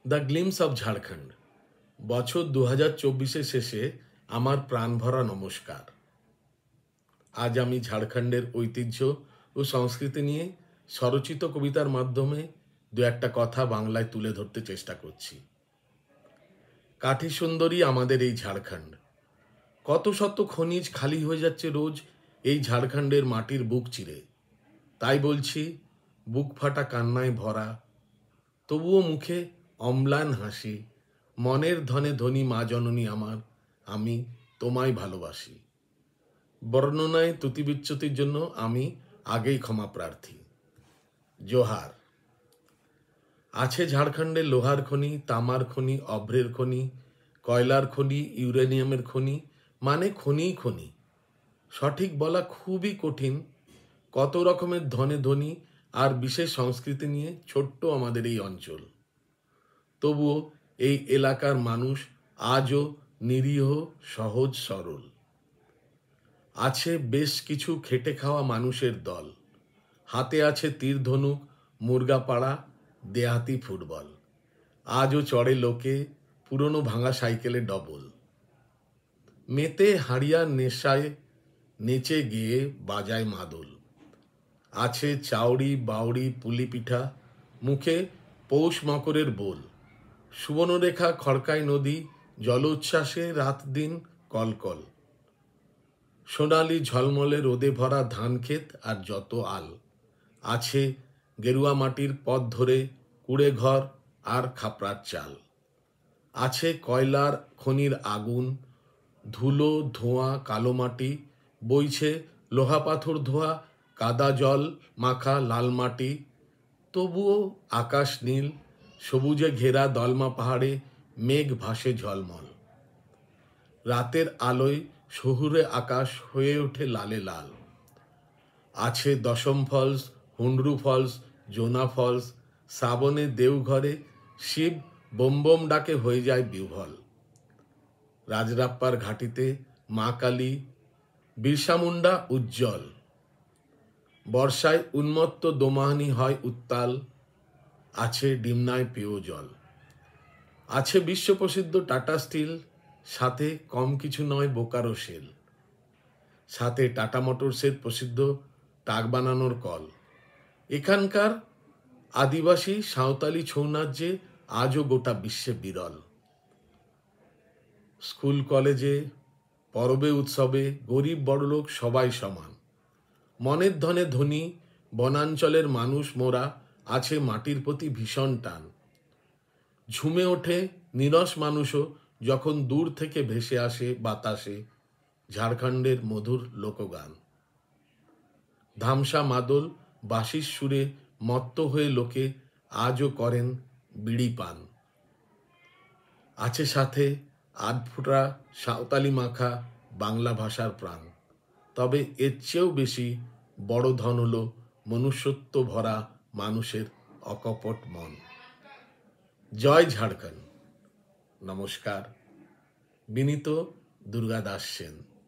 The glimpse of Jharkhand. বছর 2024 শেষে আমার প্রাণভরা নমস্কার। আজ আমি ঝাড়খণ্ডের ঐতিহ্য ও সংস্কৃতি নিয়ে স্বরচিত কবিতার মাধ্যমে দু একটা কথা বাংলায় তুলে ধরতে চেষ্টা করছি। কাঠি সুন্দরী আমাদের এই ঝাড়খণ্ড। কত শত খনিজ খালি হয়ে যাচ্ছে রোজ এই ঝাড়খণ্ডের মাটির বুক চিরে। তাই বলছি, বুক ফাটা কান্নায় ভরা, তবুও মুখে অম্লান হাসি। মনের ধনে ধনী মা জননী আমার, আমি তোমায় ভালোবাসি। বর্ণনায় ত্রুটি বিচ্যুতির জন্য আমি আগেই ক্ষমা প্রার্থী। জোহার। আছে ঝাড়খণ্ডে লোহার খনি, তামার খনি, অভ্রের খনি, কয়লার খনি, ইউরেনিয়ামের খনি, মানে খনিই খনি। সঠিক বলা খুবই কঠিন। কত রকমের ধনে ধনী আর বিশেষ সংস্কৃতি নিয়ে ছোট্ট আমাদের এই অঞ্চল। তবুও এই এলাকার মানুষ আজও নিরীহ, সহজ সরল। আছে বেশ কিছু খেটে খাওয়া মানুষের দল। হাতে আছে তীর ধনুক, মুরগাপাড়া, দেহাতি ফুটবল। আজও চড়ে লোকে পুরনো ভাঙা সাইকেলে ডবল। মেতে হাড়িয়ার নেশায় নেচে গিয়ে বাজায় মাদল। আছে চাউড়ি, বাউড়ি, পুলি পিঠা, মুখে পৌষ মকরের বোল। সুবর্ণরেখা খড়কাই নদী, জলোচ্ছ্বাসে রাত দিন কলকল। সোনালি ঝলমলে রোদে ভরা ধান ক্ষেত আর যত আল। আছে গেরুয়া মাটির পথ ধরে কুড়ে ঘর আর খাপড়ার চাল। আছে কয়লার খনির আগুন, ধুলো ধোঁয়া কালো মাটি, বইছে লোহা পাথর ধোয়া কাদা জল মাখা লাল মাটি। তবুও আকাশ নীল, সবুজে ঘেরা দলমা পাহাড়ে মেঘ ভাসে ঝলমল। রাতের আলোয় শহুরে আকাশ হয়ে ওঠে লালে লাল। আছে দশম ফলস, হুন্ডরু ফলস, জোনা ফলস। শ্রাবণে দেওঘরে শিব বোম বোম ডাকে হয়ে যায় বিহ্বল। রাজরাপ্পার ঘাটিতে মা কালী, বিরসা মুন্ডা উজ্জ্বল। বর্ষায় উন্মত্ত দোমাহানি হয় উত্তাল। আছে ডিমনায় পেয় জল। আছে বিশ্বপ্রসিদ্ধ টাটা স্টিল, সাথে কম কিছু নয় বোকারো সেল। সাথে টাটা মোটরসের প্রসিদ্ধ টাক বানানোর কল। এখানকার আদিবাসী সাঁওতালি ছৌ নাচ যে আজও গোটা বিশ্বে বিরল। স্কুল কলেজে পরবে উৎসবে গরিব বড়লোক সবাই সমান। মনের ধনে ধনী বনাঞ্চলের মানুষ মোরা, আছে মাটির প্রতি ভীষণ টান। ঝুমে ওঠে নিরস মানুষও যখন দূর থেকে ভেসে আসে বাতাসে ঝাড়খণ্ডের মধুর লোকগান। ধামসা মাদল বাঁশির সুরে মত্ত হয়ে লোকে আজও করেন বিড়ি পান। আছে সাথে আধফুটা সাঁওতালি মাখা বাংলা ভাষার প্রাণ। তবে এর চেয়েও বেশি বড় ধন হলো মনুষ্যত্ব ভরা মানুষের অকপট মন। জয় ঝাড়খণ্ড। নমস্কার। বিনীত দুর্গাদাস সেন।